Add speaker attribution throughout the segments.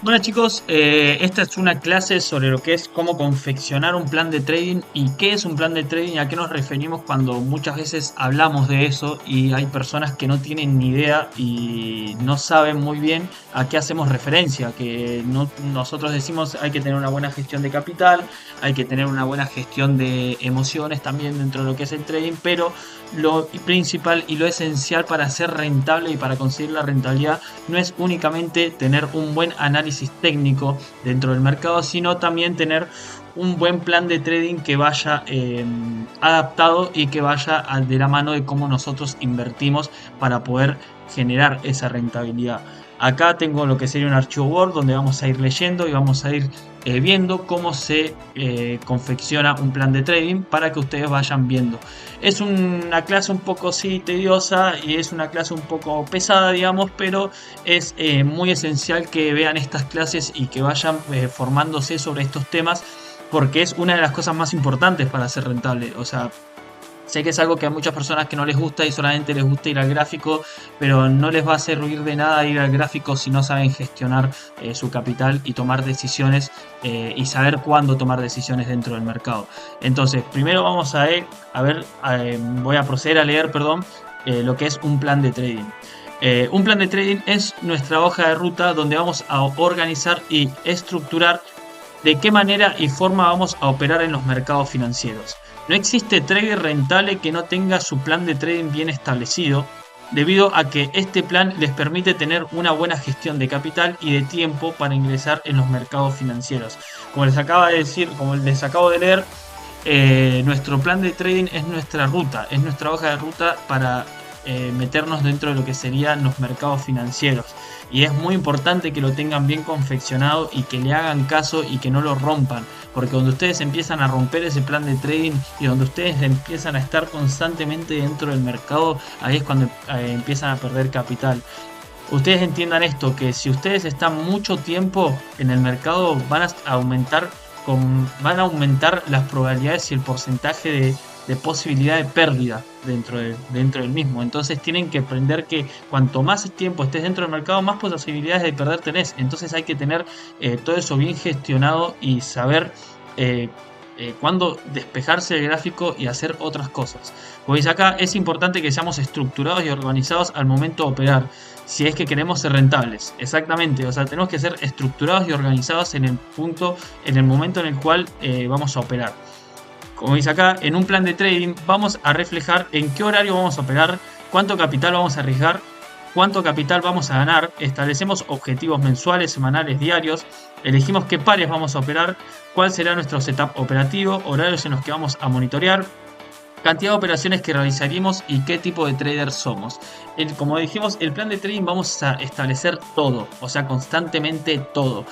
Speaker 1: Bueno chicos, esta es una clase sobre lo que es cómo confeccionar un plan de trading y qué es un plan de trading y a qué nos referimos cuando muchas veces hablamos de eso y hay personas que no tienen ni idea y no saben muy bien a qué hacemos referencia, nosotros decimos hay que tener una buena gestión de capital, hay que tener una buena gestión de emociones también dentro de lo que es el trading, pero lo principal y lo esencial para ser rentable y para conseguir la rentabilidad no es únicamente tener un buen análisis técnico dentro del mercado, sino también tener un buen plan de trading que vaya adaptado y que vaya de la mano de cómo nosotros invertimos para poder generar esa rentabilidad. Acá tengo lo que sería un archivo Word donde vamos a ir leyendo y vamos a ir viendo cómo se confecciona un plan de trading para que ustedes vayan viendo. Es una clase un poco sí tediosa y es una clase un poco pesada, digamos, pero es muy esencial que vean estas clases y que vayan formándose sobre estos temas porque es una de las cosas más importantes para ser rentable. O sea, sé que es algo que a muchas personas que no les gusta y solamente les gusta ir al gráfico, pero no les va a servir de nada ir al gráfico si no saben gestionar su capital y tomar decisiones y saber cuándo tomar decisiones dentro del mercado. Entonces, primero vamos voy a proceder a leer, perdón, lo que es un plan de trading. Un plan de trading es nuestra hoja de ruta donde vamos a organizar y estructurar de qué manera y forma vamos a operar en los mercados financieros. No existe trader rentable que no tenga su plan de trading bien establecido, debido a que este plan les permite tener una buena gestión de capital y de tiempo para ingresar en los mercados financieros. Como les acabo de decir, como les acabo de leer, nuestro plan de trading es nuestra ruta, es nuestra hoja de ruta para meternos dentro de lo que serían los mercados financieros. Y es muy importante que lo tengan bien confeccionado y que le hagan caso y que no lo rompan. Porque donde ustedes empiezan a romper ese plan de trading y donde ustedes empiezan a estar constantemente dentro del mercado, ahí es cuando empiezan a perder capital. Ustedes entiendan esto, que si ustedes están mucho tiempo en el mercado van a aumentar las probabilidades y el porcentaje de posibilidad de pérdida dentro del mismo. Entonces tienen que aprender que cuanto más tiempo estés dentro del mercado, más posibilidades de perder tenés. Entonces hay que tener todo eso bien gestionado y saber cuándo despejarse del gráfico y hacer otras cosas. Como dice acá, es importante que seamos estructurados y organizados al momento de operar, si es que queremos ser rentables. Exactamente, o sea, tenemos que ser estructurados y organizados en el momento en el cual vamos a operar. Como dice acá, en un plan de trading vamos a reflejar en qué horario vamos a operar, cuánto capital vamos a arriesgar, cuánto capital vamos a ganar, establecemos objetivos mensuales, semanales, diarios, elegimos qué pares vamos a operar, cuál será nuestro setup operativo, horarios en los que vamos a monitorear, cantidad de operaciones que realizaremos y qué tipo de trader somos. Como dijimos, el plan de trading vamos a establecer todo, o sea, constantemente todo.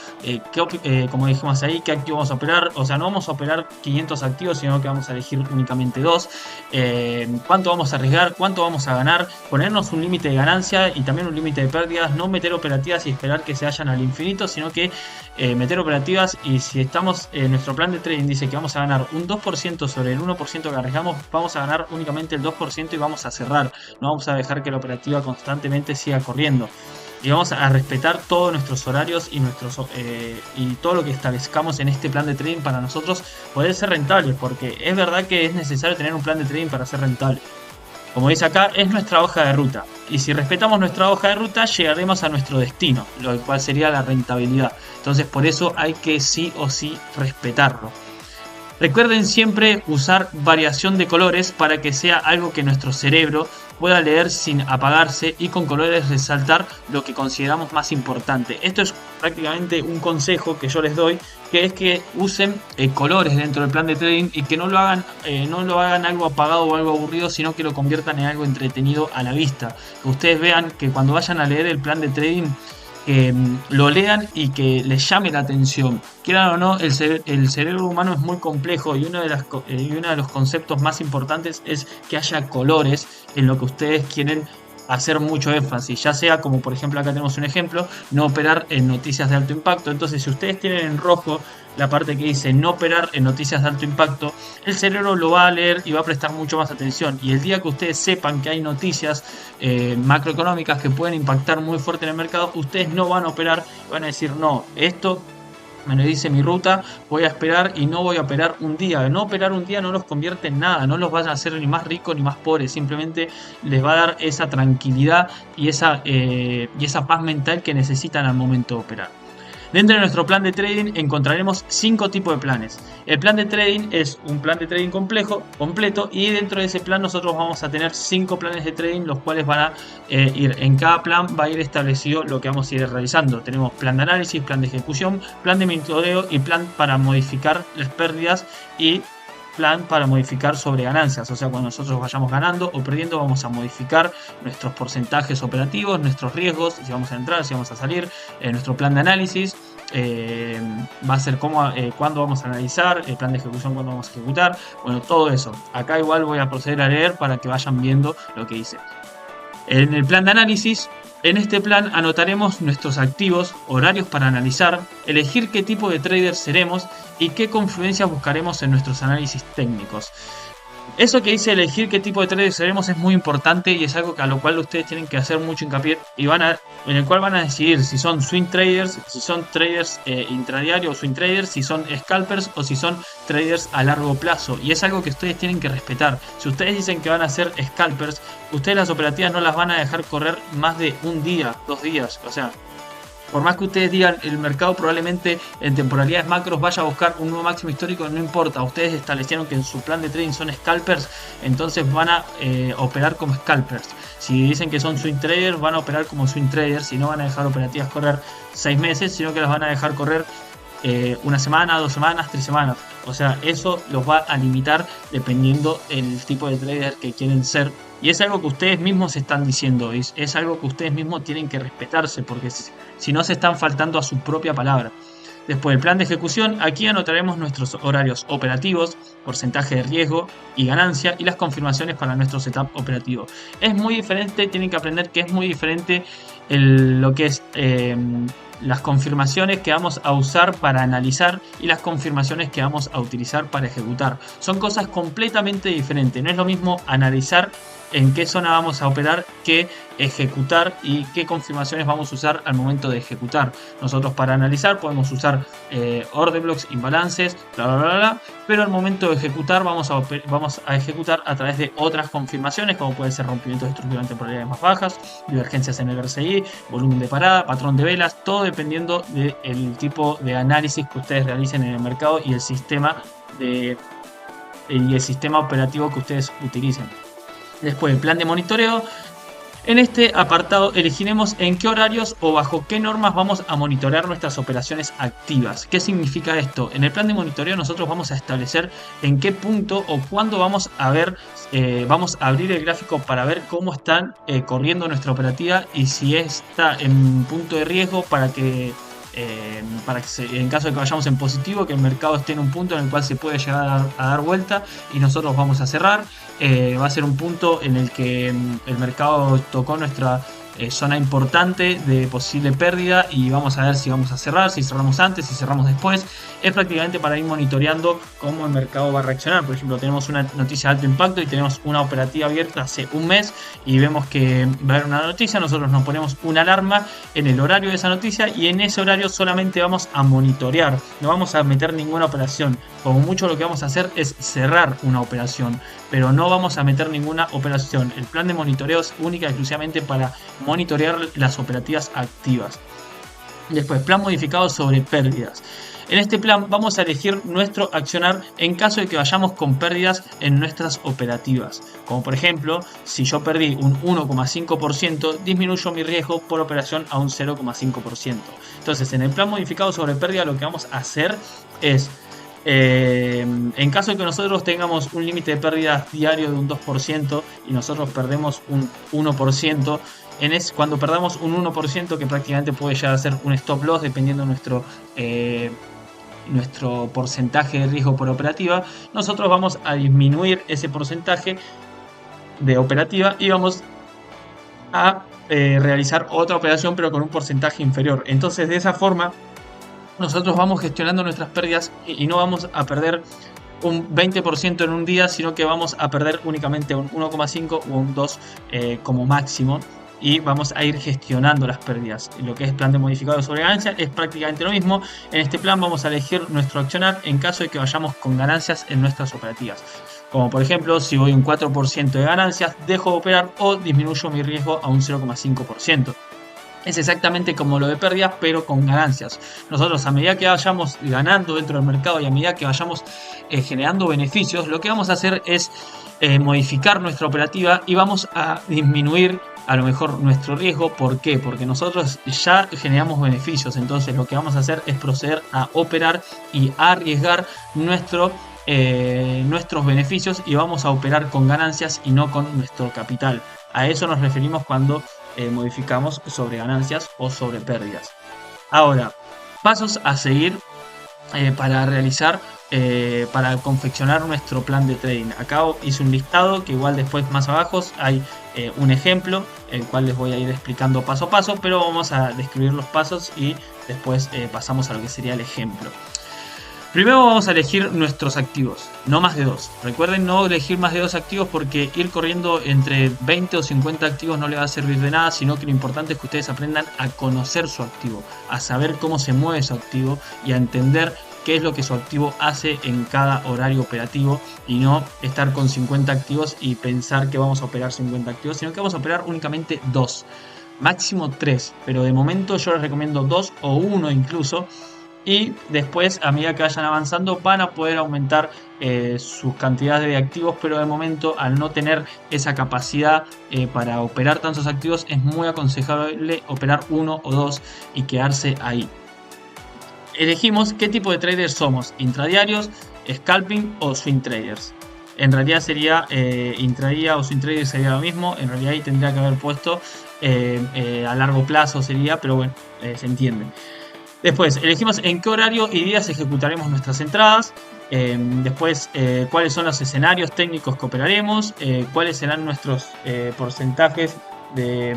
Speaker 1: Como dijimos ahí, qué activo vamos a operar, o sea, no vamos a operar 500 activos, sino que vamos a elegir únicamente 2. Cuánto vamos a arriesgar, cuánto vamos a ganar, ponernos un límite de ganancia y también un límite de pérdidas, no meter operativas y esperar que se vayan al infinito, sino que meter operativas. Y si estamos en nuestro plan de trading dice que vamos a ganar un 2% sobre el 1% que arriesgamos, vamos a ganar únicamente el 2% y vamos a cerrar. No vamos a dejar que la operativa constantemente siga corriendo. Y vamos a respetar todos nuestros horarios y todo lo que establezcamos en este plan de trading para nosotros poder ser rentables, porque es verdad que es necesario tener un plan de trading para ser rentable. Como dice acá, es nuestra hoja de ruta. Y si respetamos nuestra hoja de ruta, llegaremos a nuestro destino, lo cual sería la rentabilidad. Entonces, por eso hay que sí o sí respetarlo. Recuerden siempre usar variación de colores para que sea algo que nuestro cerebro pueda leer sin apagarse y con colores resaltar lo que consideramos más importante. Esto es prácticamente un consejo que yo les doy, que es que usen colores dentro del plan de trading y que no lo hagan algo apagado o algo aburrido, sino que lo conviertan en algo entretenido a la vista. Que ustedes vean que cuando vayan a leer el plan de trading, lo lean y que les llame la atención. Quieran o no, el cerebro humano es muy complejo y uno de los conceptos más importantes es que haya colores en lo que ustedes quieren hacer mucho énfasis, ya sea como por ejemplo acá tenemos un ejemplo, no operar en noticias de alto impacto. Entonces si ustedes tienen en rojo la parte que dice no operar en noticias de alto impacto, el cerebro lo va a leer y va a prestar mucho más atención, y el día que ustedes sepan que hay noticias macroeconómicas que pueden impactar muy fuerte en el mercado, ustedes no van a operar, van a decir no, esto me lo dice mi ruta, voy a esperar y no voy a operar un día. No operar un día no los convierte en nada, no los van a hacer ni más ricos ni más pobres, simplemente les va a dar esa tranquilidad y esa paz mental que necesitan al momento de operar. Dentro de nuestro plan de trading encontraremos 5 tipos de planes. El plan de trading es un plan de trading completo, y dentro de ese plan nosotros vamos a tener 5 planes de trading, los cuales van a ir, en cada plan va a ir establecido lo que vamos a ir realizando. Tenemos plan de análisis, plan de ejecución, plan de monitoreo y plan para modificar las pérdidas y plan para modificar sobre ganancias. O sea, cuando nosotros vayamos ganando o perdiendo, vamos a modificar nuestros porcentajes operativos, nuestros riesgos, si vamos a entrar, si vamos a salir, nuestro plan de análisis. Va a ser cuándo vamos a analizar, el plan de ejecución, cuándo vamos a ejecutar, bueno, todo eso. Acá igual voy a proceder a leer para que vayan viendo lo que dice. En el plan de análisis, en este plan anotaremos nuestros activos, horarios para analizar, elegir qué tipo de trader seremos y qué confluencias buscaremos en nuestros análisis técnicos. Eso que dice elegir qué tipo de trader seremos es muy importante, y es algo a lo cual ustedes tienen que hacer mucho hincapié, y en el cual van a decidir si son swing traders, si son traders intradiarios o swing traders, si son scalpers o si son traders a largo plazo. Y es algo que ustedes tienen que respetar. Si ustedes dicen que van a ser scalpers, ustedes las operativas no las van a dejar correr más de un día, 2 días. O sea, por más que ustedes digan el mercado probablemente en temporalidades macros vaya a buscar un nuevo máximo histórico, no importa. Ustedes establecieron que en su plan de trading son scalpers, entonces van a operar como scalpers. Si dicen que son swing traders, van a operar como swing traders y no van a dejar operativas correr 6 meses, sino que las van a dejar correr una semana, 2 semanas, 3 semanas. O sea, eso los va a limitar dependiendo el tipo de trader que quieren ser. Y es algo que ustedes mismos están diciendo, es algo que ustedes mismos tienen que respetarse, porque si no se están faltando a su propia palabra. Después, el plan de ejecución, aquí anotaremos nuestros horarios operativos, porcentaje de riesgo y ganancia, y las confirmaciones para nuestro setup operativo. Es muy diferente, tienen que aprender que es muy diferente lo que es las confirmaciones que vamos a usar para analizar y las confirmaciones que vamos a utilizar para ejecutar. Son cosas completamente diferentes. No es lo mismo analizar en qué zona vamos a operar que ejecutar y qué confirmaciones vamos a usar al momento de ejecutar. Nosotros para analizar podemos usar order blocks, imbalances, bla bla bla bla, pero al momento de ejecutar vamos a ejecutar a través de otras confirmaciones, como puede ser rompimientos estructurales en temporalidades más bajas, divergencias en el RSI, volumen de parada, patrón de velas, todo dependiendo del tipo de análisis que ustedes realicen en el mercado y el sistema operativo que ustedes utilicen. Después, el plan de monitoreo. En este apartado elegiremos en qué horarios o bajo qué normas vamos a monitorear nuestras operaciones activas. ¿Qué significa esto? En el plan de monitoreo nosotros vamos a establecer en qué punto o cuándo vamos a abrir el gráfico para ver cómo están corriendo nuestra operativa, y si está en punto de riesgo para que en caso de que vayamos en positivo, que el mercado esté en un punto en el cual se puede llegar a dar vuelta y nosotros vamos a cerrar. Va a ser un punto en el que el mercado tocó nuestra zona importante de posible pérdida, y vamos a ver si vamos a cerrar, si cerramos antes, si cerramos después. Es prácticamente para ir monitoreando cómo el mercado va a reaccionar. Por ejemplo, tenemos una noticia de alto impacto y tenemos una operativa abierta hace un mes y vemos que va a haber una noticia. Nosotros nos ponemos una alarma en el horario de esa noticia, y en ese horario solamente vamos a monitorear, no vamos a meter ninguna operación. Como mucho lo que vamos a hacer es cerrar una operación, pero no vamos a meter ninguna operación. El plan de monitoreo es única y exclusivamente para monitorear las operativas activas. Después, plan modificado sobre pérdidas. En este plan vamos a elegir nuestro accionar en caso de que vayamos con pérdidas en nuestras operativas. Como por ejemplo, si yo perdí un 1,5%, disminuyo mi riesgo por operación a un 0,5%. Entonces, en el plan modificado sobre pérdida lo que vamos a hacer es, en caso de que nosotros tengamos un límite de pérdidas diario de un 2% y nosotros perdemos un 1%, cuando perdamos un 1%, que prácticamente puede llegar a ser un stop loss dependiendo de nuestro porcentaje de riesgo por operativa, nosotros vamos a disminuir ese porcentaje de operativa y vamos a realizar otra operación pero con un porcentaje inferior. Entonces de esa forma nosotros vamos gestionando nuestras pérdidas y no vamos a perder un 20% en un día, sino que vamos a perder únicamente un 1,5 o un 2 como máximo, y vamos a ir gestionando las pérdidas. Lo que es plan de modificador sobre ganancias es prácticamente lo mismo. En este plan vamos a elegir nuestro accionar en caso de que vayamos con ganancias en nuestras operativas. Como por ejemplo, si voy un 4% de ganancias, dejo de operar o disminuyo mi riesgo a un 0,5%. Es exactamente como lo de pérdidas, pero con ganancias. Nosotros, a medida que vayamos ganando dentro del mercado y a medida que vayamos generando beneficios, lo que vamos a hacer es modificar nuestra operativa y vamos a disminuir a lo mejor nuestro riesgo. ¿Por qué? Porque nosotros ya generamos beneficios. Entonces lo que vamos a hacer es proceder a operar y a arriesgar nuestros beneficios, y vamos a operar con ganancias y no con nuestro capital. A eso nos referimos cuando modificamos sobre ganancias o sobre pérdidas. Ahora, pasos a seguir para realizar, para confeccionar nuestro plan de trading. Acá hice un listado que igual después más abajo hay un ejemplo, el cual les voy a ir explicando paso a paso, pero vamos a describir los pasos y después pasamos a lo que sería el ejemplo. Primero vamos a elegir nuestros activos, no más de 2. Recuerden no elegir más de 2 activos, porque ir corriendo entre 20 o 50 activos no les va a servir de nada, sino que lo importante es que ustedes aprendan a conocer su activo, a saber cómo se mueve su activo y a entender qué es lo que su activo hace en cada horario operativo, y no estar con 50 activos y pensar que vamos a operar 50 activos, sino que vamos a operar únicamente 2, máximo 3, pero de momento yo les recomiendo 2 o 1 incluso. Y después, a medida que vayan avanzando, van a poder aumentar sus cantidades de activos, pero de momento, al no tener esa capacidad para operar tantos activos, es muy aconsejable operar 1 o 2 y quedarse ahí. Elegimos qué tipo de traders somos: intradiarios, scalping o swing traders. En realidad sería intradía o swing trader sería lo mismo. En realidad ahí tendría que haber puesto a largo plazo sería, pero bueno, se entiende. Después, elegimos en qué horario y días ejecutaremos nuestras entradas. Después, cuáles son los escenarios técnicos que operaremos. Cuáles serán nuestros porcentajes de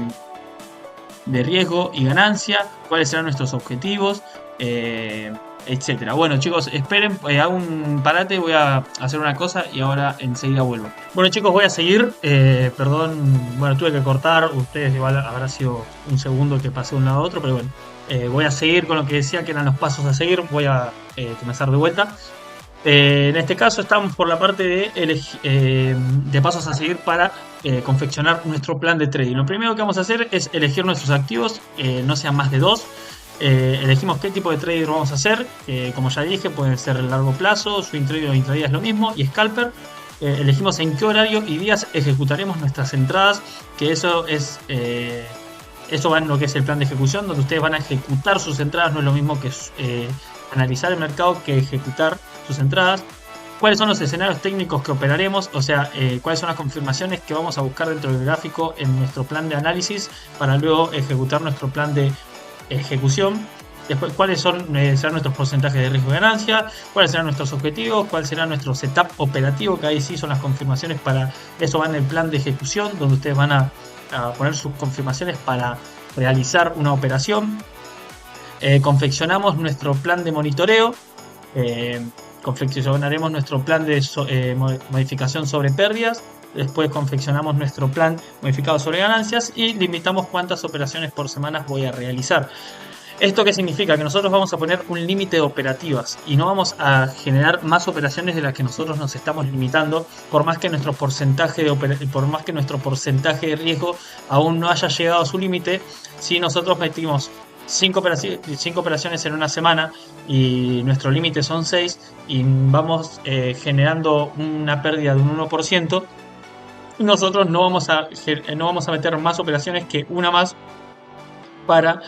Speaker 1: riesgo y ganancia. Cuáles serán nuestros objetivos, etcétera. Bueno, chicos, esperen, hago un parate, voy a hacer una cosa y ahora enseguida vuelvo. Bueno, chicos, voy a seguir. Perdón, bueno, tuve que cortar. Ustedes igual habrá sido un segundo que pasé de un lado a otro, pero bueno. Voy a seguir con lo que decía que eran los pasos a seguir. Voy a comenzar de vuelta. En este caso estamos por la parte de pasos a seguir para confeccionar nuestro plan de trading. Lo primero que vamos a hacer es elegir nuestros activos, no sean más de 2. Elegimos qué tipo de trader vamos a hacer. Como ya dije, puede ser largo plazo, swing trader o intradía es lo mismo, y scalper. Elegimos en qué horario y días ejecutaremos nuestras entradas, que eso es... Eso va en lo que es el plan de ejecución, donde ustedes van a ejecutar sus entradas. No es lo mismo que analizar el mercado que ejecutar sus entradas. Cuáles son los escenarios técnicos que operaremos, o sea, cuáles son las confirmaciones que vamos a buscar dentro del gráfico en nuestro plan de análisis para luego ejecutar nuestro plan de ejecución. Después, cuáles serán nuestros porcentajes de riesgo de ganancia, cuáles serán nuestros objetivos, cuál será nuestro setup operativo, que ahí sí son las confirmaciones. Para eso va en el plan de ejecución, donde ustedes van a poner sus confirmaciones para realizar una operación. Confeccionamos nuestro plan de monitoreo, confeccionaremos nuestro plan de modificación sobre pérdidas. Después confeccionamos nuestro plan modificado sobre ganancias y limitamos cuántas operaciones por semana voy a realizar. ¿Esto qué significa? Que nosotros vamos a poner un límite de operativas y no vamos a generar más operaciones de las que nosotros nos estamos limitando, por más que nuestro porcentaje de riesgo aún no haya llegado a su límite. Si nosotros metimos 5 operaciones en una semana y nuestro límite son 6 y vamos generando una pérdida de un 1%, nosotros no vamos a meter más operaciones que una más para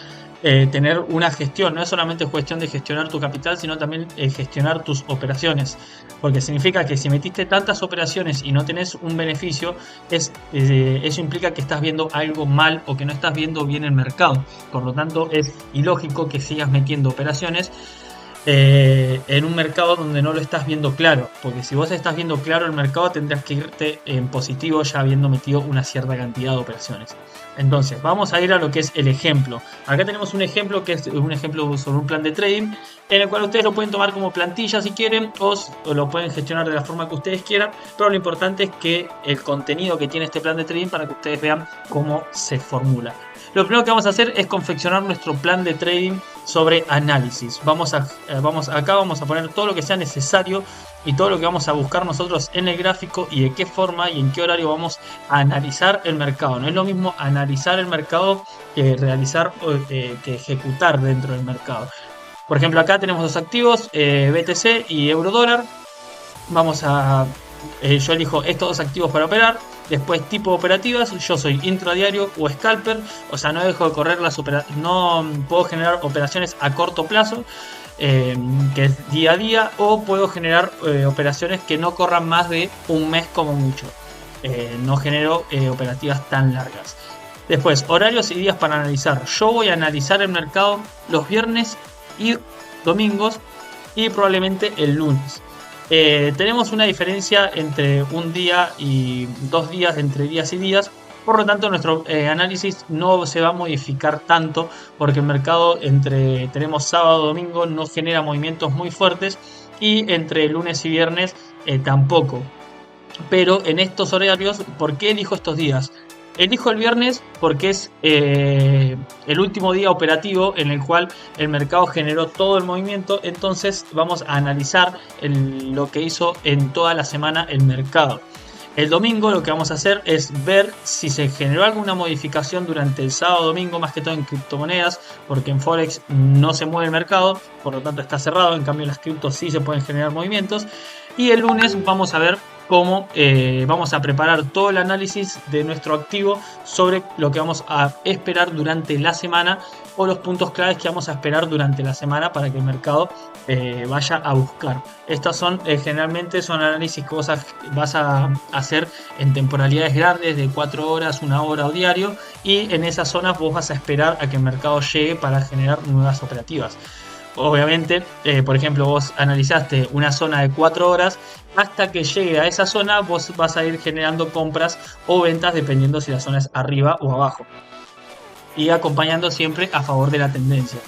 Speaker 1: tener una gestión. No es solamente cuestión de gestionar tu capital, sino también gestionar tus operaciones, porque significa que si metiste tantas operaciones y no tenés un beneficio, eso implica que estás viendo algo mal o que no estás viendo bien el mercado. Por lo tanto, es ilógico que sigas metiendo operaciones en un mercado donde no lo estás viendo claro, porque si vos estás viendo claro el mercado tendrás que irte en positivo ya habiendo metido una cierta cantidad de operaciones. Entonces, vamos a ir a lo que es el ejemplo. Acá tenemos un ejemplo que es un ejemplo sobre un plan de trading en el cual ustedes lo pueden tomar como plantilla si quieren o lo pueden gestionar de la forma que ustedes quieran, pero lo importante es que el contenido que tiene este plan de trading para que ustedes vean cómo se formula. Lo primero que vamos a hacer es confeccionar nuestro plan de trading sobre análisis. Acá vamos a poner todo lo que sea necesario y todo lo que vamos a buscar nosotros en el gráfico y de qué forma y en qué horario vamos a analizar el mercado. No es lo mismo analizar el mercado que realizar que ejecutar dentro del mercado. Por ejemplo, acá tenemos dos activos, BTC y eurodólar. Yo elijo estos dos activos para operar. Después tipo operativas, yo soy intradiario o scalper, o sea, no dejo de correr no puedo generar operaciones a corto plazo, que es día a día, o puedo generar operaciones que no corran más de un mes como mucho. No genero operativas tan largas. Después, horarios y días para analizar. Yo voy a analizar el mercado los viernes y domingos y probablemente el lunes. Tenemos una diferencia entre un día y 2 días, entre días y días. Por lo tanto, nuestro análisis no se va a modificar tanto porque el mercado tenemos sábado y domingo no genera movimientos muy fuertes y entre lunes y viernes tampoco. Pero en estos horarios, ¿por qué elijo estos días? Elijo el viernes porque es el último día operativo en el cual el mercado generó todo el movimiento. Entonces vamos a analizar lo que hizo en toda la semana el mercado. El domingo lo que vamos a hacer es ver si se generó alguna modificación durante el sábado domingo, más que todo en criptomonedas, porque en Forex no se mueve el mercado, por lo tanto está cerrado. En cambio en las criptos sí se pueden generar movimientos. Y el lunes vamos a ver cómo vamos a preparar todo el análisis de nuestro activo sobre lo que vamos a esperar durante la semana o los puntos claves que vamos a esperar durante la semana para que el mercado vaya a buscar. Estos generalmente son análisis que vos vas a hacer en temporalidades grandes de 4 horas, 1 hora o diario, y en esas zonas vos vas a esperar a que el mercado llegue para generar nuevas operativas. Obviamente, por ejemplo, vos analizaste una zona de 4 horas, hasta que llegue a esa zona vos vas a ir generando compras o ventas dependiendo si la zona es arriba o abajo, y acompañando siempre a favor de la tendencia.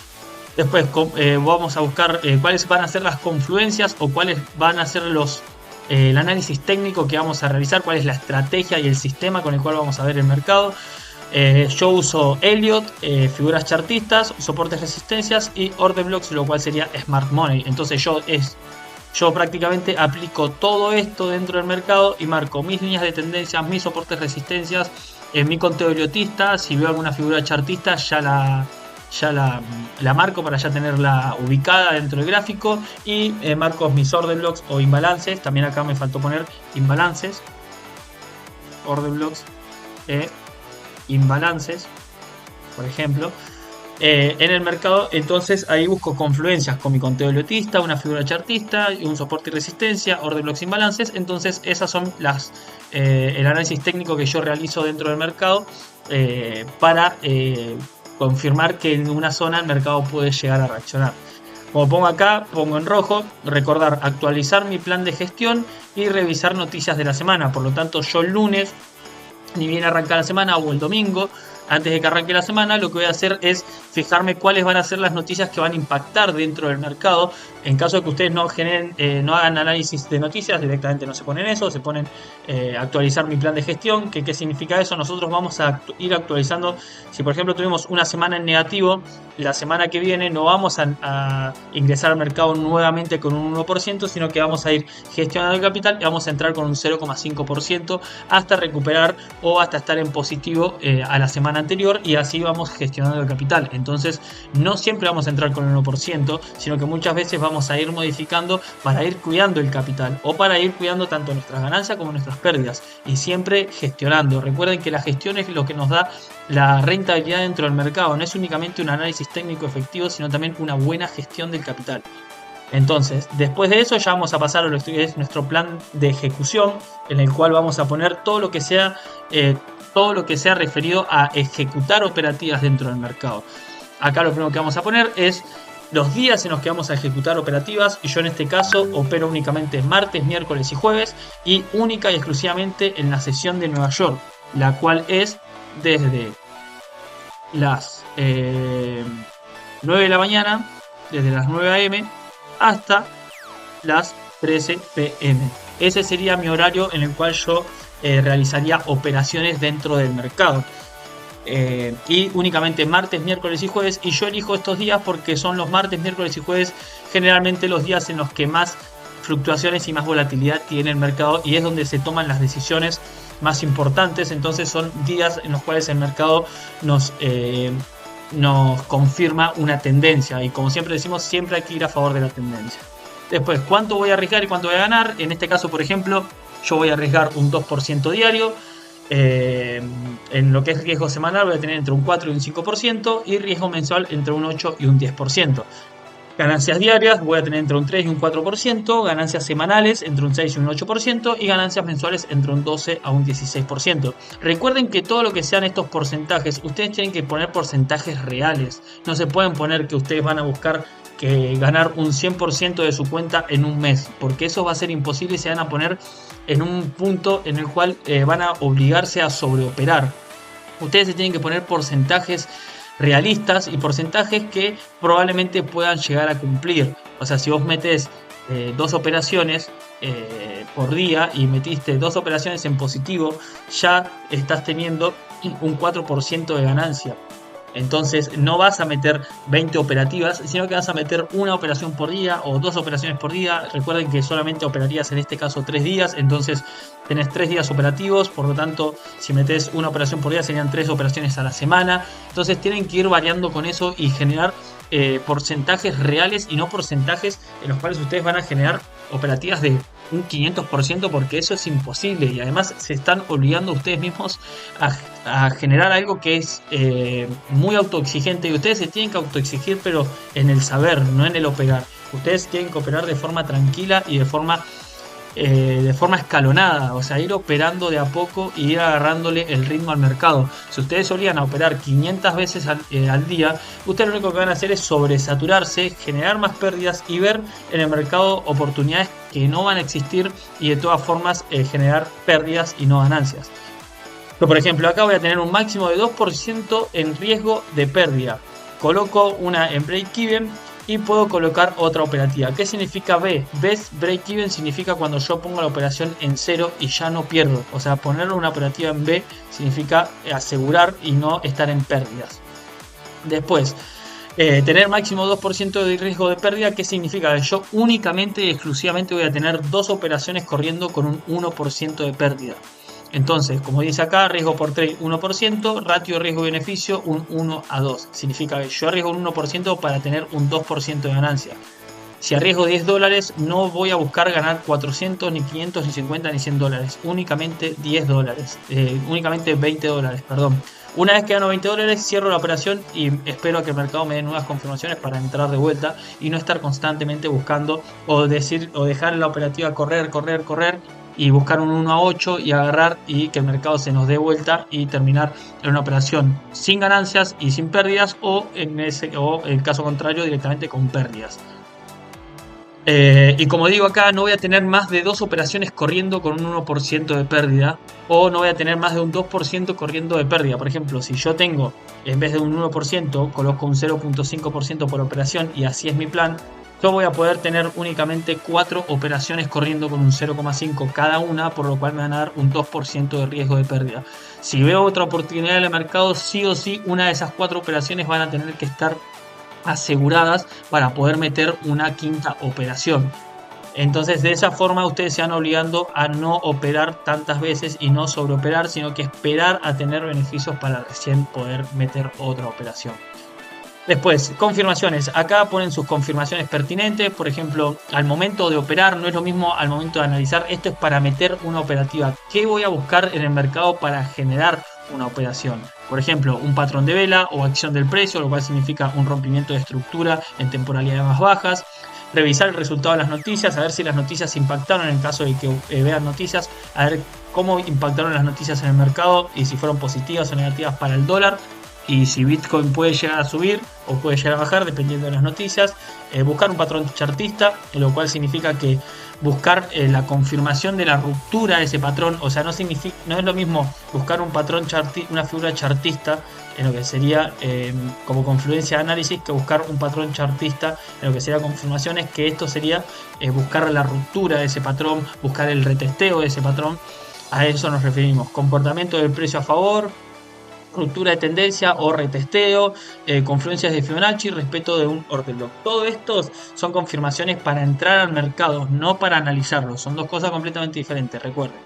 Speaker 1: Después vamos a buscar cuáles van a ser las confluencias o cuáles van a ser el análisis técnico que vamos a realizar, cuál es la estrategia y el sistema con el cual vamos a ver el mercado. Yo uso Elliott, figuras chartistas, soportes, resistencias y order blocks, lo cual sería Smart Money. Entonces yo prácticamente aplico todo esto dentro del mercado y marco mis líneas de tendencia, mis soportes, resistencias, en mi conteo elliotista. Si veo alguna figura chartista ya la marco para ya tenerla ubicada dentro del gráfico, y marco mis order blocks o imbalances. También acá me faltó poner imbalances, order blocks, imbalances, por ejemplo, en el mercado. Entonces ahí busco confluencias con mi conteo elliotista, una figura chartista, un soporte y resistencia, order blocks, imbalances. Entonces esas son el análisis técnico que yo realizo dentro del mercado para confirmar que en una zona el mercado puede llegar a reaccionar. Como pongo acá, pongo en rojo, recordar actualizar mi plan de gestión y revisar noticias de la semana. Por lo tanto, yo el lunes, ni bien arranca la semana, o el domingo, antes de que arranque la semana, lo que voy a hacer es fijarme cuáles van a ser las noticias que van a impactar dentro del mercado. En caso de que ustedes no hagan análisis de noticias, directamente no se ponen eso, se ponen actualizar mi plan de gestión. ¿Qué significa eso? Nosotros vamos a ir actualizando. Si por ejemplo tuvimos una semana en negativo, la semana que viene no vamos a ingresar al mercado nuevamente con un 1%, sino que vamos a ir gestionando el capital y vamos a entrar con un 0,5% hasta recuperar o hasta estar en positivo a la semana anterior, y así vamos gestionando el capital. Entonces no siempre vamos a entrar con el 1%, sino que muchas veces vamos a ir modificando para ir cuidando el capital o para ir cuidando tanto nuestras ganancias como nuestras pérdidas, y siempre gestionando. Recuerden que la gestión es lo que nos da la rentabilidad dentro del mercado, no es únicamente un análisis técnico efectivo, sino también una buena gestión del capital. Entonces, después de eso ya vamos a pasar a lo que es nuestro plan de ejecución, en el cual vamos a poner todo lo que sea referido a ejecutar operativas dentro del mercado. Acá lo primero que vamos a poner es los días en los que vamos a ejecutar operativas, y yo en este caso opero únicamente martes, miércoles y jueves, y única y exclusivamente en la sesión de Nueva York, la cual es desde las 9 de la mañana, desde las 9 a.m. hasta las 13 p.m. Ese sería mi horario en el cual yo realizaría operaciones dentro del mercado. Y únicamente martes, miércoles y jueves, y yo elijo estos días porque son los martes, miércoles y jueves generalmente los días en los que más fluctuaciones y más volatilidad tiene el mercado, y es donde se toman las decisiones más importantes. Entonces son días en los cuales el mercado nos confirma una tendencia, y como siempre decimos, siempre hay que ir a favor de la tendencia. Después, ¿cuánto voy a arriesgar y cuánto voy a ganar? En este caso, por ejemplo, yo voy a arriesgar un 2% diario. En lo que es riesgo semanal voy a tener entre un 4 y un 5%, y riesgo mensual entre un 8 y un 10%. Ganancias diarias voy a tener entre un 3 y un 4%, ganancias semanales entre un 6 y un 8%, y ganancias mensuales entre un 12 a un 16%. Recuerden que todo lo que sean estos porcentajes, ustedes tienen que poner porcentajes reales. No se pueden poner que ustedes van a buscar ganar un 100% de su cuenta en un mes, porque eso va a ser imposible y se van a poner en un punto en el cual van a obligarse a sobreoperar. Ustedes se tienen que poner porcentajes realistas y porcentajes que probablemente puedan llegar a cumplir. O sea, si vos metés 2 operaciones por día y metiste 2 operaciones en positivo, ya estás teniendo un 4% de ganancia. Entonces no vas a meter 20 operativas, sino que vas a meter una operación por día o 2 operaciones por día. Recuerden que solamente operarías en este caso 3 días, entonces tenés 3 días operativos, por lo tanto si metes una operación por día serían 3 operaciones a la semana. Entonces tienen que ir variando con eso y generar porcentajes reales y no porcentajes en los cuales ustedes van a generar operativas de un 500%, porque eso es imposible, y además se están obligando ustedes mismos a generar algo que es muy autoexigente, y ustedes se tienen que autoexigir, pero en el saber, no en el operar. Ustedes tienen que operar de forma tranquila y de forma escalonada, o sea, ir operando de a poco y ir agarrándole el ritmo al mercado. Si ustedes solían a operar 500 veces al día, ustedes lo único que van a hacer es sobresaturarse, generar más pérdidas y ver en el mercado oportunidades que no van a existir, y de todas formas generar pérdidas y no ganancias. Yo, por ejemplo, acá voy a tener un máximo de 2% en riesgo de pérdida. Coloco una en break-even y puedo colocar otra operativa. ¿Qué significa B? Best break-even significa cuando yo pongo la operación en 0 y ya no pierdo. O sea, ponerle una operativa en B significa asegurar y no estar en pérdidas. Después, tener máximo 2% de riesgo de pérdida. ¿Qué significa? Que yo únicamente y exclusivamente voy a tener 2 operaciones corriendo con un 1% de pérdida. Entonces, como dice acá, riesgo por trade 1%, ratio riesgo-beneficio un 1 a 2. Significa que yo arriesgo un 1% para tener un 2% de ganancia. Si arriesgo $10, no voy a buscar ganar 400, ni 500, ni 50, ni $100. Únicamente $10. Únicamente $20, perdón. Una vez que gano $20, cierro la operación y espero a que el mercado me dé nuevas confirmaciones para entrar de vuelta y no estar constantemente buscando o dejar la operativa correr y buscar un 1 a 8 y agarrar y que el mercado se nos dé vuelta y terminar en una operación sin ganancias y sin pérdidas, o en el caso contrario directamente con pérdidas. Y como digo acá, no voy a tener más de 2 operaciones corriendo con un 1% de pérdida, o no voy a tener más de un 2% corriendo de pérdida. Por ejemplo, si yo tengo, en vez de un 1%, coloco un 0.5% por operación, y así es mi plan, yo voy a poder tener únicamente 4 operaciones corriendo con un 0.5 cada una, por lo cual me van a dar un 2% de riesgo de pérdida. Si veo otra oportunidad en el mercado, sí o sí, una de esas 4 operaciones van a tener que estar aseguradas para poder meter una quinta operación. Entonces, de esa forma ustedes se van obligando a no operar tantas veces y no sobreoperar, sino que esperar a tener beneficios para recién poder meter otra operación. Después, confirmaciones. Acá ponen sus confirmaciones pertinentes. Por ejemplo, al momento de operar no es lo mismo al momento de analizar. Esto es para meter una operativa. ¿Qué voy a buscar en el mercado para generar una operación? Por ejemplo, un patrón de vela o acción del precio, lo cual significa un rompimiento de estructura en temporalidades más bajas. Revisar el resultado de las noticias, a ver si las noticias impactaron, en el caso de que vean noticias, a ver cómo impactaron las noticias en el mercado y si fueron positivas o negativas para el dólar. y si Bitcoin puede llegar a subir o puede llegar a bajar dependiendo de las noticias. Buscar un patrón chartista, lo cual significa que buscar la confirmación de la ruptura de ese patrón. O sea, no es lo mismo buscar un patrón una figura chartista en lo que sería como confluencia de análisis, que buscar un patrón chartista en lo que sería confirmaciones, que esto sería buscar la ruptura de ese patrón, buscar el retesteo de ese patrón. A eso nos referimos. Comportamiento del precio a favor, ruptura de tendencia o retesteo, confluencias de Fibonacci, respeto de un order block. Todo esto son confirmaciones para entrar al mercado, no para analizarlo. Son dos cosas completamente diferentes, recuerden.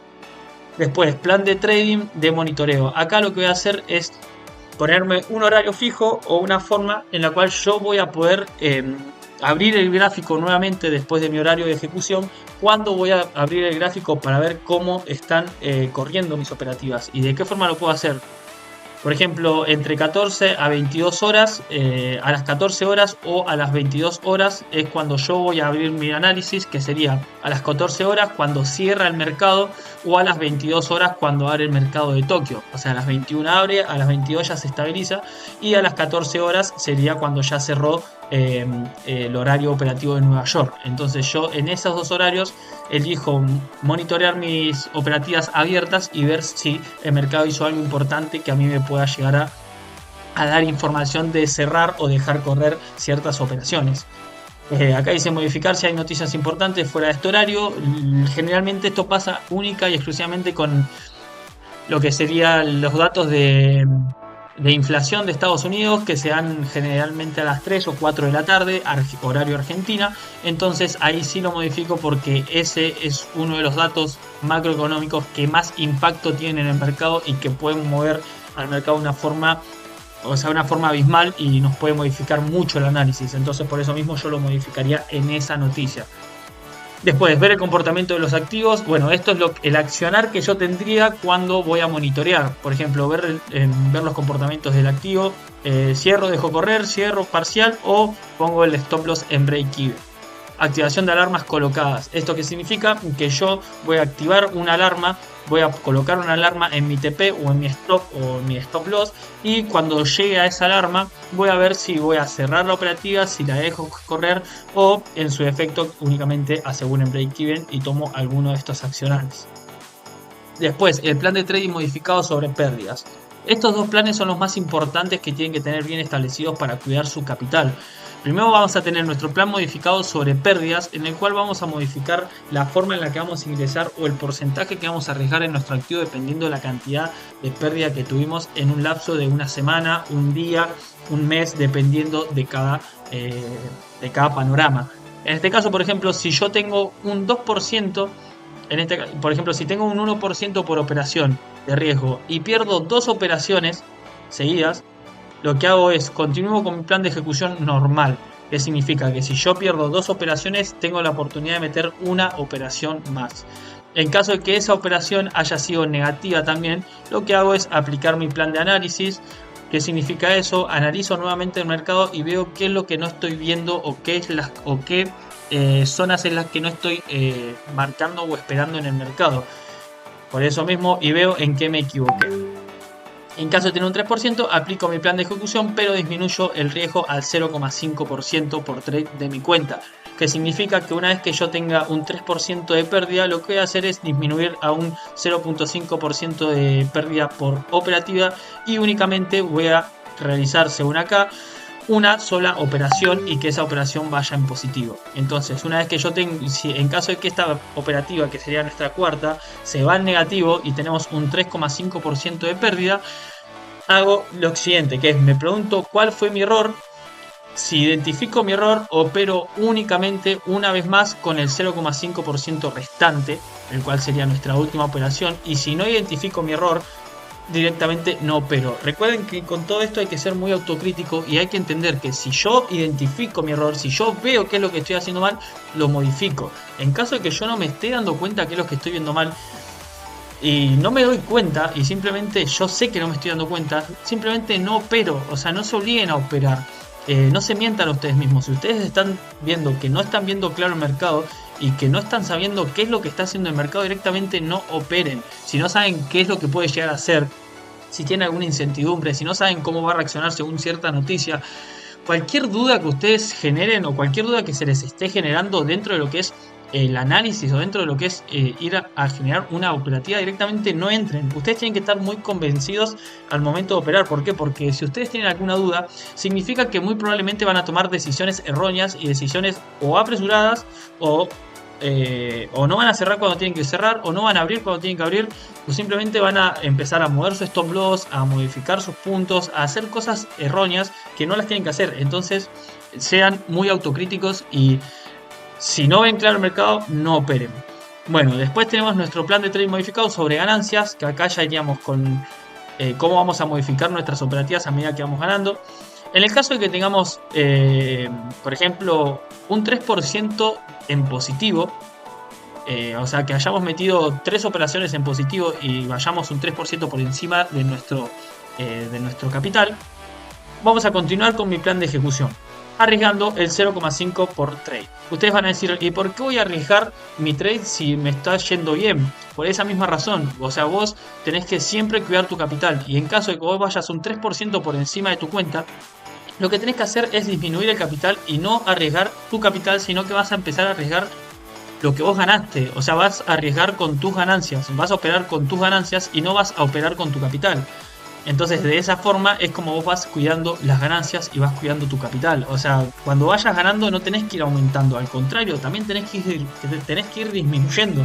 Speaker 1: Después, plan de trading de monitoreo. Acá lo que voy a hacer es ponerme un horario fijo o una forma en la cual yo voy a poder abrir el gráfico nuevamente después de mi horario de ejecución. Cuando voy a abrir el gráfico para ver cómo están corriendo mis operativas y de qué forma lo puedo hacer. Por ejemplo, entre 14 a 22 horas, a las 14 horas o a las 22 horas es cuando yo voy a abrir mi análisis, que sería a las 14 horas cuando cierra el mercado o a las 22 horas cuando abre el mercado de Tokio. O sea, a las 21 abre, a las 22 ya se estabiliza y a las 14 horas sería cuando ya cerró el horario operativo de Nueva York. Entonces yo en esos dos horarios elijo monitorear mis operativas abiertas y ver si el mercado hizo algo importante que a mí me pueda llegar a dar información de cerrar o dejar correr ciertas operaciones. Acá dice modificar si hay noticias importantes fuera de este horario. Generalmente esto pasa única y exclusivamente con lo que serían los datos de inflación de Estados Unidos, que se dan generalmente a las 3 o 4 de la tarde, horario Argentina. Entonces ahí sí lo modifico porque ese es uno de los datos macroeconómicos que más impacto tienen en el mercado y que pueden mover al mercado de una forma abismal y nos puede modificar mucho el análisis. Entonces por eso mismo yo lo modificaría en esa noticia. Después, ver el comportamiento de los activos. Bueno, esto es el accionar que yo tendría cuando voy a monitorear. Por ejemplo, ver los comportamientos del activo. Cierro, dejo correr, cierro parcial o pongo el stop loss en break-even. Activación de alarmas colocadas. ¿Esto qué significa? Que yo voy a activar una alarma, voy a colocar una alarma en mi TP o en mi stop loss, y cuando llegue a esa alarma voy a ver si voy a cerrar la operativa, si la dejo correr o en su efecto únicamente aseguro en break-even y tomo alguno de estos accionales. Después, el plan de trading modificado sobre pérdidas. Estos dos planes son los más importantes que tienen que tener bien establecidos para cuidar su capital. Primero vamos a tener nuestro plan modificado sobre pérdidas, en el cual vamos a modificar la forma en la que vamos a ingresar o el porcentaje que vamos a arriesgar en nuestro activo dependiendo de la cantidad de pérdida que tuvimos en un lapso de una semana, un día, un mes, dependiendo de cada panorama. En este caso, por ejemplo, si yo tengo un 2%, por ejemplo, si tengo un 1% por operación de riesgo y pierdo dos operaciones seguidas, lo que hago es continúo con mi plan de ejecución normal. Que significa que si yo pierdo dos operaciones, tengo la oportunidad de meter una operación más. En caso de que esa operación haya sido negativa también, lo que hago es aplicar mi plan de análisis. ¿Qué significa eso? Analizo nuevamente el mercado y veo qué es lo que no estoy viendo o qué zonas en las que no estoy marcando o esperando en el mercado. Por eso mismo, y veo en qué me equivoqué. En caso de tener un 3%, aplico mi plan de ejecución, pero disminuyo el riesgo al 0,5% por trade de mi cuenta. Que significa que una vez que yo tenga un 3% de pérdida, lo que voy a hacer es disminuir a un 0,5% de pérdida por operativa y únicamente voy a realizar, según acá, una sola operación y que esa operación vaya en positivo. Entonces, una vez que yo tengo, en caso de que esta operativa, que sería nuestra cuarta, se va en negativo y tenemos un 3,5% de pérdida, hago lo siguiente, que es me pregunto cuál fue mi error. Si identifico mi error, opero únicamente una vez más con el 0,5% restante, el cual sería nuestra última operación, y si no identifico mi error, directamente no opero. Recuerden que con todo esto hay que ser muy autocrítico y hay que entender que si yo identifico mi error, si yo veo qué es lo que estoy haciendo mal, lo modifico. En caso de que yo no me esté dando cuenta qué es lo que estoy viendo mal y no me doy cuenta y simplemente yo sé que no me estoy dando cuenta, simplemente no opero. O sea, no se obliguen a operar. No se mientan a ustedes mismos. Si ustedes están viendo que no están viendo claro el mercado y que no están sabiendo qué es lo que está haciendo el mercado, directamente no operen. Si no saben qué es lo que puede llegar a hacer si tienen alguna incertidumbre, si no saben cómo va a reaccionar según cierta noticia, cualquier duda que ustedes generen o cualquier duda que se les esté generando dentro de lo que es el análisis o dentro de lo que es ir a generar una operativa, directamente no entren. Ustedes tienen que estar muy convencidos al momento de operar. ¿Por qué? Porque si ustedes tienen alguna duda, significa que muy probablemente van a tomar decisiones erróneas y decisiones o apresuradas o no van a cerrar cuando tienen que cerrar, o no van a abrir cuando tienen que abrir, o simplemente van a empezar a mover su stop loss, a modificar sus puntos, a hacer cosas erróneas que no las tienen que hacer. Entonces, sean muy autocríticos y si no ven claro el mercado, no operen. Bueno, después tenemos nuestro plan de trading modificado sobre ganancias, que acá ya iríamos con cómo vamos a modificar nuestras operativas a medida que vamos ganando. En el caso de que tengamos, por ejemplo, un 3% en positivo, o sea que hayamos metido 3 operaciones en positivo y vayamos un 3% por encima de nuestro capital, vamos a continuar con mi plan de ejecución, arriesgando el 0,5 por trade. Ustedes van a decir, ¿y por qué voy a arriesgar mi trade si me está yendo bien? Por esa misma razón, o sea, vos tenés que siempre cuidar tu capital, y en caso de que vos vayas un 3% por encima de tu cuenta, lo que tenés que hacer es disminuir el capital y no arriesgar tu capital, sino que vas a empezar a arriesgar lo que vos ganaste. O sea, vas a arriesgar con tus ganancias, vas a operar con tus ganancias y no vas a operar con tu capital. Entonces, de esa forma es como vos vas cuidando las ganancias y vas cuidando tu capital. O sea, cuando vayas ganando no tenés que ir aumentando, al contrario, también tenés que ir disminuyendo.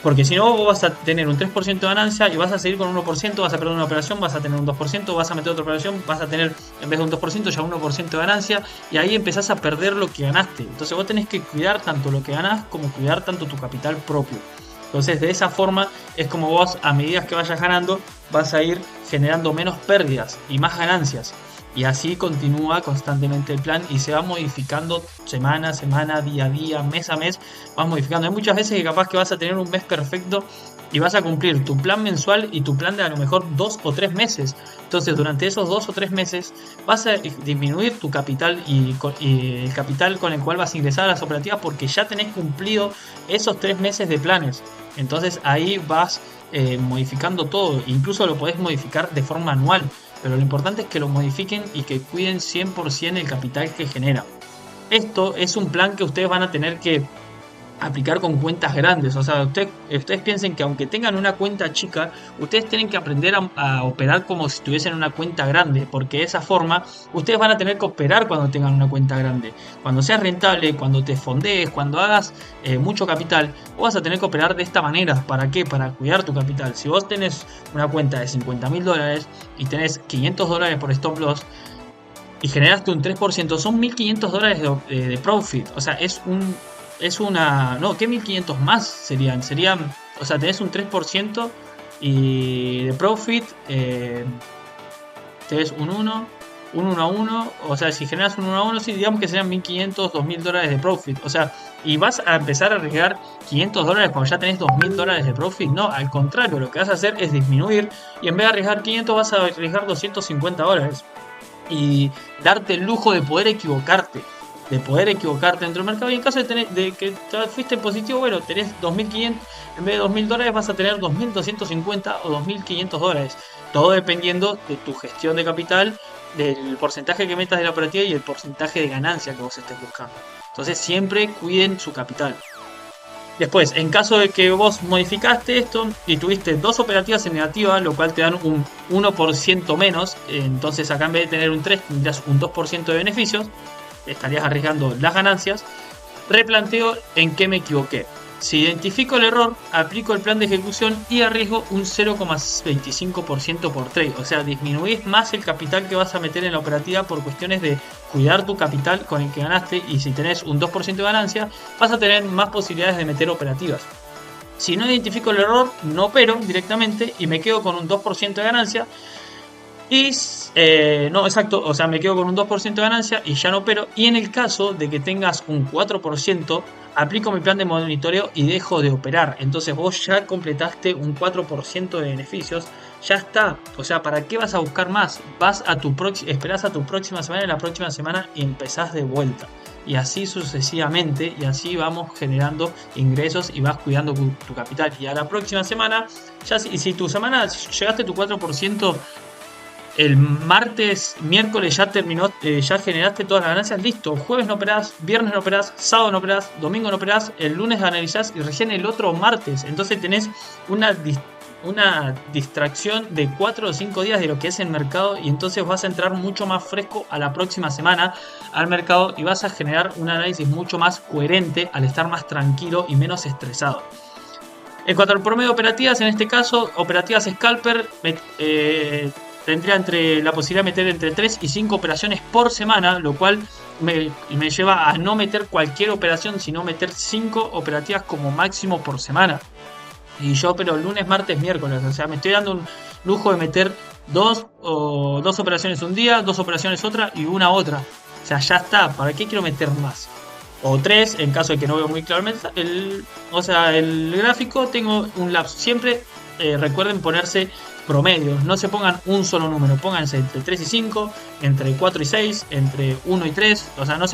Speaker 1: Porque si no, vos vas a tener un 3% de ganancia y vas a seguir con un 1%, vas a perder una operación, vas a tener un 2%, vas a meter otra operación, vas a tener en vez de un 2% ya un 1% de ganancia, y ahí empezás a perder lo que ganaste. Entonces vos tenés que cuidar tanto lo que ganás como cuidar tanto tu capital propio. Entonces de esa forma es como vos, a medida que vayas ganando, vas a ir generando menos pérdidas y más ganancias. Y así continúa constantemente el plan y se va modificando semana a semana, día a día, mes a mes, vas modificando. Hay muchas veces que capaz que vas a tener un mes perfecto y vas a cumplir tu plan mensual y tu plan de a lo mejor 2 o 3 meses. Entonces durante esos 2 o 3 meses vas a disminuir tu capital y el capital con el cual vas a ingresar a las operativas, porque ya tenés cumplido esos 3 meses de planes. Entonces ahí vas modificando todo, incluso lo podés modificar de forma anual. Pero lo importante es que lo modifiquen y que cuiden 100% el capital que genera. Esto es un plan que ustedes van a tener que aplicar con cuentas grandes. O sea, ustedes piensen que aunque tengan una cuenta chica, ustedes tienen que aprender a operar como si tuviesen una cuenta grande, porque de esa forma ustedes van a tener que operar cuando tengan una cuenta grande. Cuando seas rentable, cuando te fondees, cuando hagas mucho capital, vos vas a tener que operar de esta manera. ¿Para qué? Para cuidar tu capital. Si vos tenés una cuenta de $50.000 y tenés $500 por stop loss y generaste un 3%, son $1.500 de profit. O sea, no, ¿qué 1.500 más serían? O sea, tenés un 3% y de profit, tenés un 1 a 1, o sea, si generas un 1 a 1, sí, digamos que serían $1.500, $2.000 de profit. O sea, y vas a empezar a arriesgar $500 cuando ya tenés $2.000 de profit. No, al contrario, lo que vas a hacer es disminuir y en vez de arriesgar 500 vas a arriesgar $250 y darte el lujo de poder equivocarte. Dentro del mercado, y en caso de que fuiste positivo, bueno, tenés 2.500, en vez de $2.000 vas a tener 2.250 o $2.500, todo dependiendo de tu gestión de capital, del porcentaje que metas de la operativa y el porcentaje de ganancia que vos estés buscando. Entonces siempre cuiden su capital. Después, en caso de que vos modificaste esto y tuviste 2 operativas en negativa, lo cual te dan un 1% menos, entonces acá en vez de tener un 3 tendrías un 2% de beneficios, estarías arriesgando las ganancias. Replanteo en qué me equivoqué. Si identifico el error, aplico el plan de ejecución y arriesgo un 0,25% por trade. O sea, disminuís más el capital que vas a meter en la operativa por cuestiones de cuidar tu capital con el que ganaste, y si tenés un 2% de ganancia, vas a tener más posibilidades de meter operativas. Si no identifico el error, no opero directamente y me quedo con un 2% de ganancia. Y no, exacto, o sea, me quedo con un 2% de ganancia y ya no opero. Y en el caso de que tengas un 4%, aplico mi plan de monitoreo y dejo de operar. Entonces vos ya completaste un 4% de beneficios, ya está. O sea, ¿para qué vas a buscar más? Esperás a tu próxima semana y la próxima semana empezás de vuelta. Y así sucesivamente, y así vamos generando ingresos y vas cuidando tu capital. Y a la próxima semana, ya si tu semana llegaste a tu 4%, el martes, miércoles ya terminó, ya generaste todas las ganancias, listo. Jueves no operás, viernes no operás, sábado no operás, domingo no operás, el lunes analizás y recién el otro martes. Entonces tenés una distracción de 4 o 5 días de lo que es el mercado, y entonces vas a entrar mucho más fresco a la próxima semana al mercado y vas a generar un análisis mucho más coherente al estar más tranquilo y menos estresado. En cuanto al promedio de operativas, en este caso, operativas scalper, tendría la posibilidad de meter entre 3 y 5 operaciones por semana, lo cual me lleva a no meter cualquier operación, sino meter 5 operativas como máximo por semana. Y yo opero lunes, martes, miércoles. O sea, me estoy dando un lujo de meter dos operaciones un día, 2 operaciones otra y una otra. O sea, ya está. ¿Para qué quiero meter más? O 3, en caso de que no veo muy claramente el gráfico. Tengo un lapso. Siempre recuerden ponerse promedios. No se pongan un solo número. Pónganse entre 3 y 5, entre 4 y 6, entre 1 y 3. O sea, no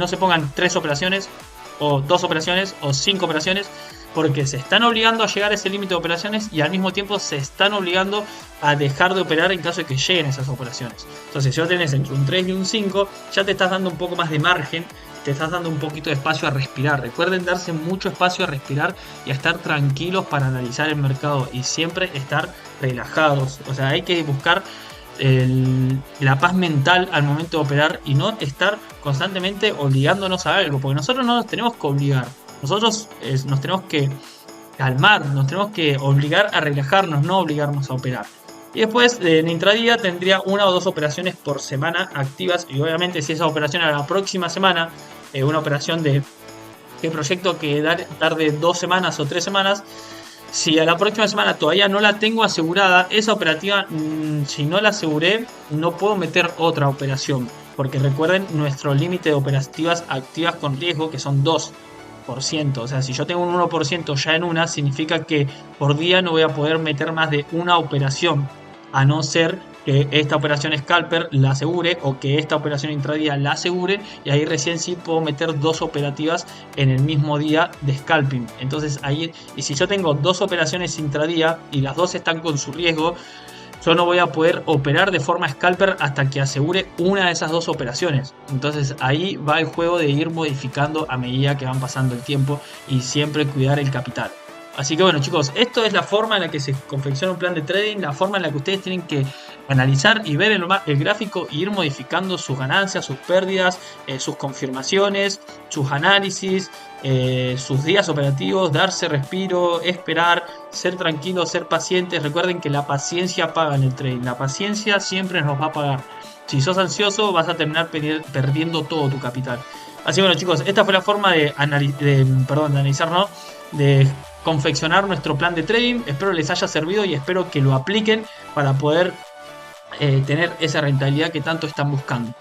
Speaker 1: se pongan 3 operaciones, o 2 operaciones, o 5 operaciones, porque se están obligando a llegar a ese límite de operaciones y al mismo tiempo se están obligando a dejar de operar en caso de que lleguen esas operaciones. Entonces, si ya tenés entre un 3 y un 5, ya te estás dando un poco más de margen, te estás dando un poquito de espacio a respirar. Recuerden darse mucho espacio a respirar y a estar tranquilos para analizar el mercado y siempre estar relajados. O sea, hay que buscar la paz mental al momento de operar y no estar constantemente obligándonos a algo, porque nosotros no nos tenemos que obligar. Nosotros nos tenemos que calmar, nos tenemos que obligar a relajarnos, no obligarnos a operar. Y después en intradía tendría 1 o 2 operaciones por semana activas, y obviamente si esa operación a la próxima semana, una operación de proyecto que tarde 2 semanas o 3 semanas, si a la próxima semana todavía no la tengo asegurada, esa operativa, si no la aseguré, no puedo meter otra operación, porque recuerden nuestro límite de operativas activas con riesgo, que son 2%. O sea, si yo tengo un 1% ya en una, significa que por día no voy a poder meter más de una operación, a no ser que esta operación scalper la asegure o que esta operación intradía la asegure, y ahí recién sí puedo meter 2 operativas en el mismo día de scalping. Entonces ahí, y si yo tengo 2 operaciones intradía y las 2 están con su riesgo, yo no voy a poder operar de forma scalper hasta que asegure una de esas 2 operaciones. Entonces ahí va el juego de ir modificando a medida que van pasando el tiempo y siempre cuidar el capital. Así que bueno, chicos, esto es la forma en la que se confecciona un plan de trading, la forma en la que ustedes tienen que analizar y ver el gráfico e ir modificando sus ganancias, sus pérdidas, sus confirmaciones, sus análisis, sus días operativos, darse respiro, esperar, ser tranquilos, ser pacientes. Recuerden que la paciencia paga en el trading, la paciencia siempre nos va a pagar. Si sos ansioso vas a terminar perdiendo todo tu capital. Así que bueno, chicos, esta fue la forma de analizar, ¿no? De confeccionar nuestro plan de trading. Espero les haya servido y espero que lo apliquen para poder tener esa rentabilidad que tanto están buscando.